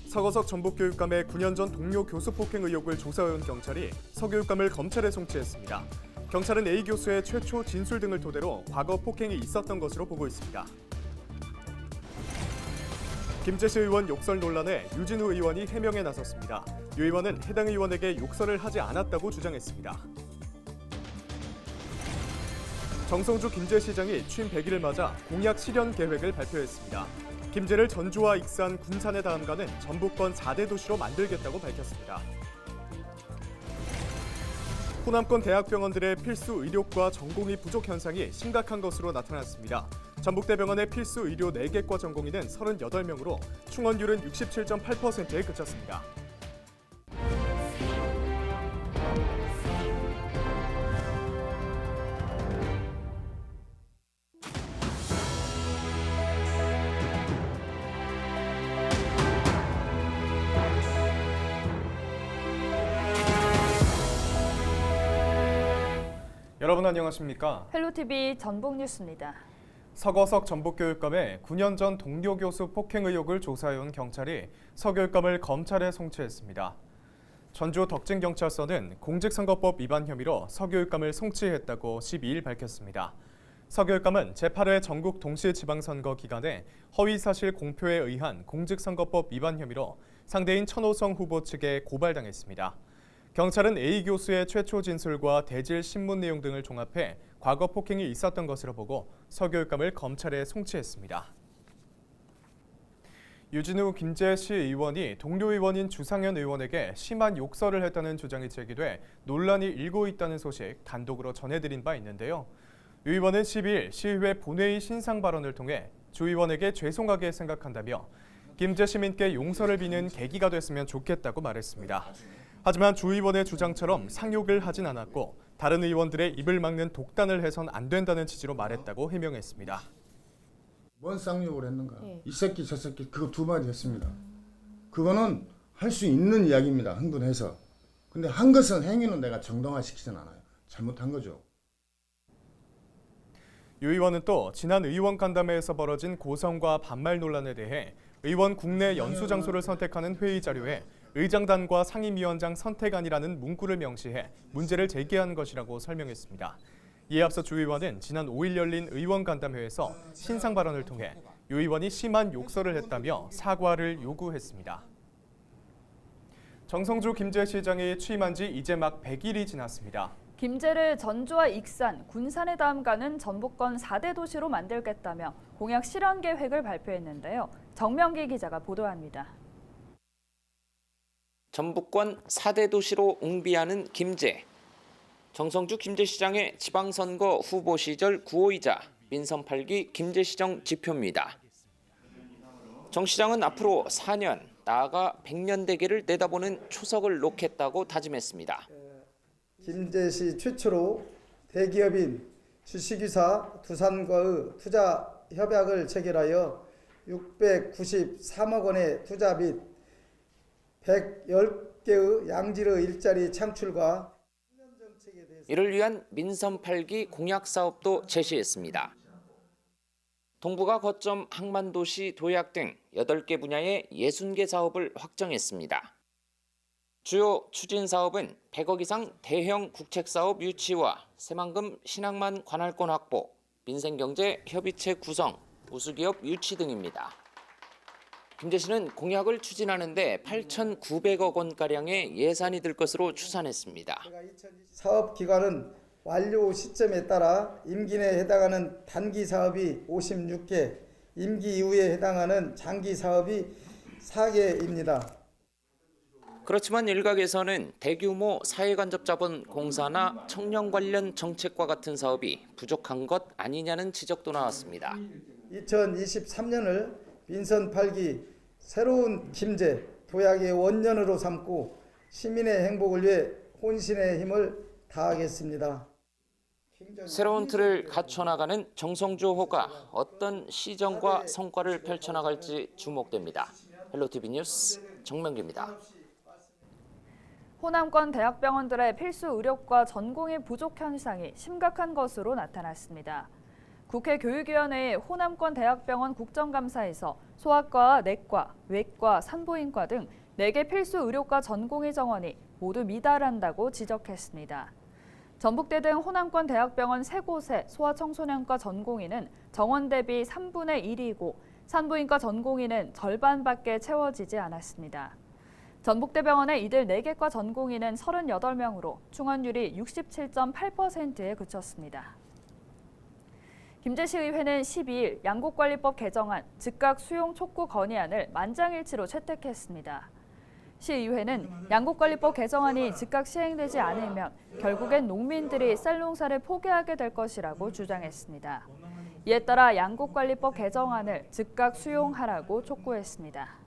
서거석 전북교육감의 9년 전 동료 교수 폭행 의혹을 조사해온 경찰이 서 교육감을 검찰에 송치했습니다. 경찰은 A 교수의 최초 진술 등을 토대로 과거 폭행이 있었던 것으로 보고 있습니다. 김재시 의원 욕설 논란에 유진우 의원이 해명에 나섰습니다. 유 의원은 해당 의원에게 욕설을 하지 않았다고 주장했습니다. 정성주 김제시장이 취임 100일을 맞아 공약 실현 계획을 발표했습니다. 김제를 전주와 익산, 군산에 다음가는 전북권 4대 도시로 만들겠다고 밝혔습니다. 호남권 대학병원들의 필수 의료과 전공의 부족 현상이 심각한 것으로 나타났습니다. 전북대병원의 필수 의료 4개과 전공의는 38명으로 충원율은 67.8%에 그쳤습니다. 여러분 안녕하십니까? 헬로티비 전북뉴스입니다. 서거석 전북교육감의 9년 전 동료 교수 폭행 의혹을 조사해온 경찰이 서 교육감을 검찰에 송치했습니다. 전주 덕진경찰서는 공직선거법 위반 혐의로 서 교육감을 송치했다고 12일 밝혔습니다. 서 교육감은 제8회 전국 동시지방선거 기간에 허위사실 공표에 의한 공직선거법 위반 혐의로 상대인 천호성 후보 측에 고발당했습니다. 경찰은 A 교수의 최초 진술과 대질 신문 내용 등을 종합해 과거 폭행이 있었던 것으로 보고 서 교육감을 검찰에 송치했습니다. 유진우 김제시 의원이 동료 의원인 주상현 의원에게 심한 욕설을 했다는 주장이 제기돼 논란이 일고 있다는 소식 단독으로 전해드린 바 있는데요. 유 의원은 12일 시의회 본회의 신상 발언을 통해 주 의원에게 죄송하게 생각한다며 김제 시민께 용서를 비는 계기가 됐으면 좋겠다고 말했습니다. 하지만 주 의원의 주장처럼 상욕을 하진 않았고 다른 의원들의 입을 막는 독단을 해선 안 된다는 취지로 말했다고 해명했습니다. 뭔 쌍욕을 했는가? 이 새끼 저 새끼 그거 두 마디 했습니다. 그거는 할 수 있는 이야기입니다. 흥분해서. 근데 한 것은 행위는 내가 정당화시키진 않아요. 잘못한 거죠. 유 의원은 또 지난 의원 간담회에서 벌어진 고성과 반말 논란에 대해 의원 국내 연수 장소를 선택하는 회의 자료에 의장단과 상임위원장 선택안이라는 문구를 명시해 문제를 제기한 것이라고 설명했습니다. 이에 앞서 주 의원은 지난 5일 열린 의원 간담회에서 신상 발언을 통해 유 의원이 심한 욕설을 했다며 사과를 요구했습니다. 정성주 김제시장이 취임한 지 이제 막 100일이 지났습니다. 김제를 전주와 익산, 군산에 다음가는 전북권 4대 도시로 만들겠다며 공약 실현 계획을 발표했는데요. 정명기 기자가 보도합니다. 전북권 4대 도시로 웅비하는 김제. 정성주 김제시장의 지방선거 후보 시절 구호이자 민선 8기 김제시정 지표입니다. 정 시장은 앞으로 4년, 나아가 100년 대계를 내다보는 초석을 놓겠다고 다짐했습니다. 김제시 최초로 대기업인 주식회사 두산과의 투자 협약을 체결하여 693억 원의 투자 및 110개의 양질의 일자리 창출과 이를 위한 민선 8기 공약 사업도 제시했습니다. 동부가 거점 항만도시 도약 등 8개 분야의 60개 사업을 확정했습니다. 주요 추진 사업은 100억 이상 대형 국책사업 유치와 새만금 신항만 관할권 확보, 민생경제 협의체 구성, 우수기업 유치 등입니다. 김제시는 공약을 추진하는 데 8,900억 원가량의 예산이 들 것으로 추산했습니다. 사업 기간은 완료 시점에 따라 임기 내에 해당하는 단기 사업이 56개, 임기 이후에 해당하는 장기 사업이 4개입니다. 그렇지만 일각에서는 대규모 사회간접자본 공사나 청년 관련 정책과 같은 사업이 부족한 것 아니냐는 지적도 나왔습니다. 2023년을 민선 8기 새로운 김제 도약의 원년으로 삼고 시민의 행복을 위해 혼신의 힘을 다하겠습니다. 새로운 틀을 갖춰나가는 정성주 호가 어떤 시정과 성과를 펼쳐나갈지 주목됩니다. 헬로티비 뉴스 정명기입니다. 호남권 대학병원들의 필수 의료과 전공의 부족 현상이 심각한 것으로 나타났습니다. 국회 교육위원회의 호남권 대학병원 국정감사에서 소아과, 내과, 외과, 산부인과 등 4개 필수 의료과 전공의 정원이 모두 미달한다고 지적했습니다. 전북대 등 호남권 대학병원 3곳의 소아청소년과 전공의는 정원 대비 3분의 1이고 산부인과 전공의는 절반밖에 채워지지 않았습니다. 전북대병원의 이들 4개과 전공의는 38명으로 충원율이 67.8%에 그쳤습니다. 김제시의회는 12일 양곡관리법 개정안 즉각 수용 촉구 건의안을 만장일치로 채택했습니다. 시의회는 양곡관리법 개정안이 즉각 시행되지 않으면 결국엔 농민들이 쌀농사를 포기하게 될 것이라고 주장했습니다. 이에 따라 양곡관리법 개정안을 즉각 수용하라고 촉구했습니다.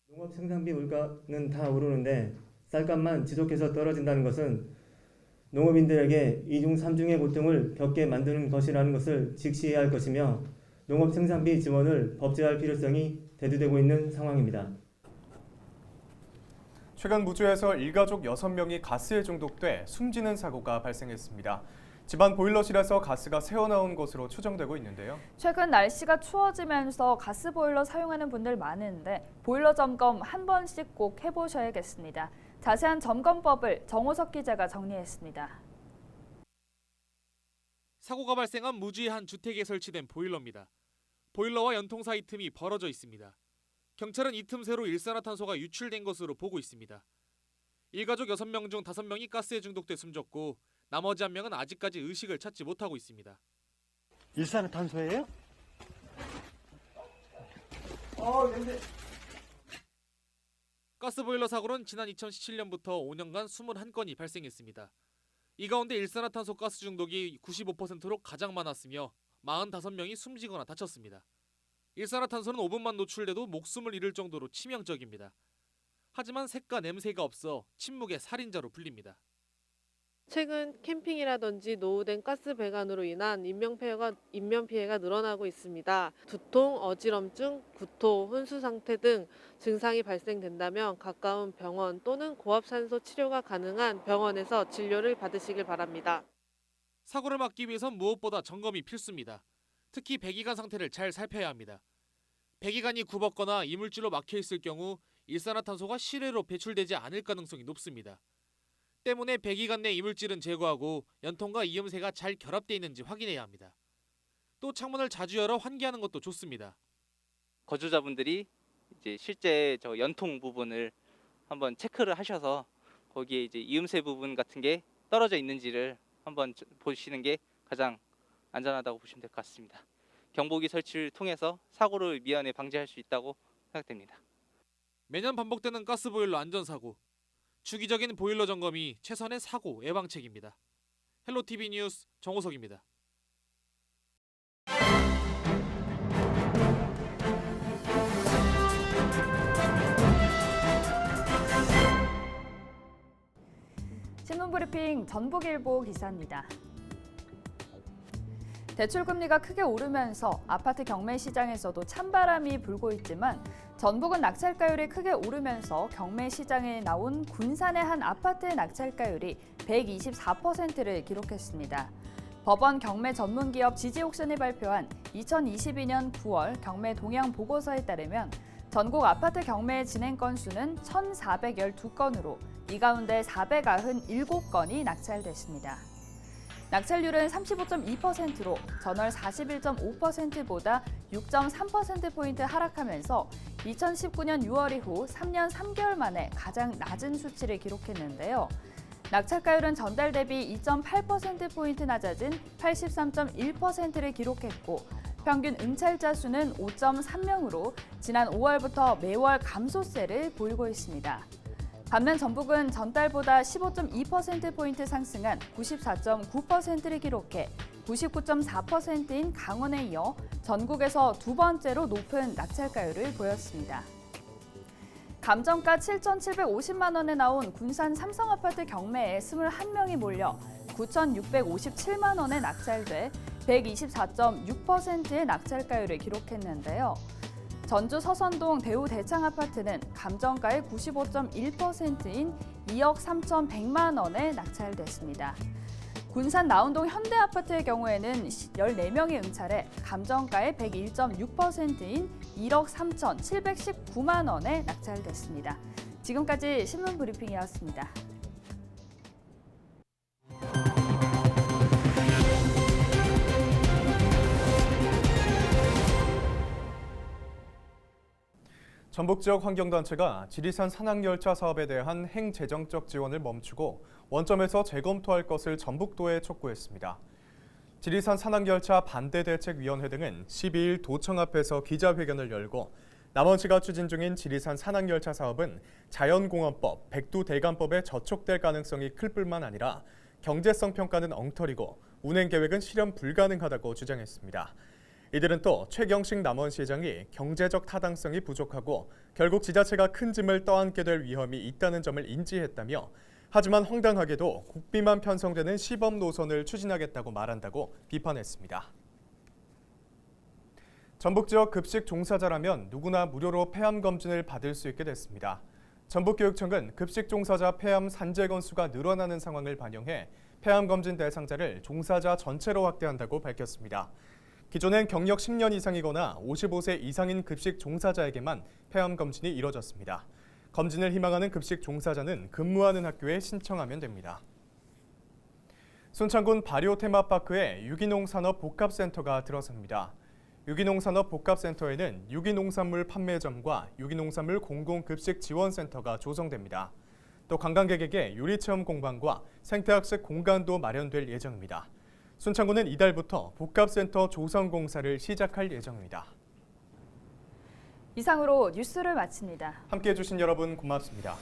농업 생산비 물가는 다 오르는데 쌀값만 지속해서 떨어진다는 것은 농업인들에게 이중 삼중의 고통을 겪게 만드는 것이라는 것을 직시해야 할 것이며 농업 생산비 지원을 법제화할 필요성이 대두되고 있는 상황입니다. 최근 무주에서 일가족 6명이 가스에 중독돼 숨지는 사고가 발생했습니다. 집안 보일러실에서 가스가 새어나온 것으로 추정되고 있는데요. 최근 날씨가 추워지면서 가스보일러 사용하는 분들 많은데 보일러 점검 한 번씩 꼭 해보셔야겠습니다. 자세한 점검법을 정호석 기자가 정리했습니다. 사고가 발생한 무주의 한 주택에 설치된 보일러입니다. 보일러와 연통 사이 틈이 벌어져 있습니다. 경찰은 이 틈새로 일산화탄소가 유출된 것으로 보고 있습니다. 일가족 6명 중 5명이 가스에 중독돼 숨졌고 나머지 1명은 아직까지 의식을 찾지 못하고 있습니다. 일산화탄소예요? 가스보일러 사고는 지난 2017년부터 5년간 21건이 발생했습니다. 이 가운데 일산화탄소 가스 중독이 95%로 가장 많았으며 45명이 숨지거나 다쳤습니다. 일산화탄소는 5분만 노출돼도 목숨을 잃을 정도로 치명적입니다. 하지만 색과 냄새가 없어 침묵의 살인자로 불립니다. 최근 캠핑이라든지 노후된 가스 배관으로 인한 인명피해가 늘어나고 있습니다. 두통, 어지럼증, 구토, 혼수 상태 등 증상이 발생된다면 가까운 병원 또는 고압산소 치료가 가능한 병원에서 진료를 받으시길 바랍니다. 사고를 막기 위해선 무엇보다 점검이 필수입니다. 특히 배기관 상태를 잘 살펴야 합니다. 배기관이 굽었거나 이물질로 막혀 있을 경우 일산화탄소가 실외로 배출되지 않을 가능성이 높습니다. 때문에 배기관 내 이물질은 제거하고 연통과 이음새가 잘 결합되어 있는지 확인해야 합니다. 또 창문을 자주 열어 환기하는 것도 좋습니다. 거주자분들이 이제 실제 저 연통 부분을 한번 체크를 하셔서 거기에 이제 이음새 부분 같은 게 떨어져 있는지를 한번 보시는 게 가장 안전하다고 보시면 될 것 같습니다. 경보기 설치를 통해서 사고를 미연에 방지할 수 있다고 생각됩니다. 매년 반복되는 가스보일러 안전사고. 주기적인 보일러 점검이 최선의 사고 예방책입니다. 헬로티비 뉴스 정호석입니다. 신문브리핑 전북일보 기사입니다. 대출금리가 크게 오르면서 아파트 경매 시장에서도 찬바람이 불고 있지만 전북은 낙찰가율이 크게 오르면서 경매 시장에 나온 군산의 한 아파트의 낙찰가율이 124%를 기록했습니다. 법원 경매 전문기업 지지옥션이 발표한 2022년 9월 경매 동향 보고서에 따르면 전국 아파트 경매 진행 건수는 1,412건으로 이 가운데 497건이 낙찰됐습니다. 낙찰률은 35.2%로 전월 41.5%보다 6.3%포인트 하락하면서 2019년 6월 이후 3년 3개월 만에 가장 낮은 수치를 기록했는데요. 낙찰가율은 전달 대비 2.8%포인트 낮아진 83.1%를 기록했고 평균 응찰자 수는 5.3명으로 지난 5월부터 매월 감소세를 보이고 있습니다. 반면 전북은 전달보다 15.2%포인트 상승한 94.9%를 기록해 99.4%인 강원에 이어 전국에서 두 번째로 높은 낙찰가율을 보였습니다. 감정가 7,750만 원에 나온 군산 삼성아파트 경매에 21명이 몰려 9,657만 원에 낙찰돼 124.6%의 낙찰가율을 기록했는데요. 전주 서선동 대우 대창 아파트는 감정가의 95.1%인 2억 3,100만 원에 낙찰됐습니다. 군산 나운동 현대아파트의 경우에는 14명이 응찰해 감정가의 101.6%인 1억 3,719만 원에 낙찰됐습니다. 지금까지 신문 브리핑이었습니다. 전북 지역 환경단체가 지리산 산악열차 사업에 대한 행재정적 지원을 멈추고 원점에서 재검토할 것을 전북도에 촉구했습니다. 지리산 산악열차 반대대책위원회 등은 12일 도청 앞에서 기자회견을 열고 남원시가 추진 중인 지리산 산악열차 사업은 자연공원법, 백두대간법에 저촉될 가능성이 클 뿐만 아니라 경제성 평가는 엉터리고 운행 계획은 실현 불가능하다고 주장했습니다. 이들은 또 최경식 남원시장이 경제적 타당성이 부족하고 결국 지자체가 큰 짐을 떠안게 될 위험이 있다는 점을 인지했다며 하지만 황당하게도 국비만 편성되는 시범 노선을 추진하겠다고 말한다고 비판했습니다. 전북 지역 급식 종사자라면 누구나 무료로 폐암 검진을 받을 수 있게 됐습니다. 전북교육청은 급식 종사자 폐암 산재 건수가 늘어나는 상황을 반영해 폐암 검진 대상자를 종사자 전체로 확대한다고 밝혔습니다. 기존엔 경력 10년 이상이거나 55세 이상인 급식 종사자에게만 폐암 검진이 이뤄졌습니다. 검진을 희망하는 급식 종사자는 근무하는 학교에 신청하면 됩니다. 순창군 발효 테마파크에 유기농 산업 복합센터가 들어섭니다. 유기농 산업 복합센터에는 유기농산물 판매점과 유기농산물 공공급식 지원센터가 조성됩니다. 또 관광객에게 요리체험 공방과 생태학습 공간도 마련될 예정입니다. 순창군은 이달부터 복합센터 조성 공사를 시작할 예정입니다. 이상으로 뉴스를 마칩니다. 함께해 주신 여러분 고맙습니다.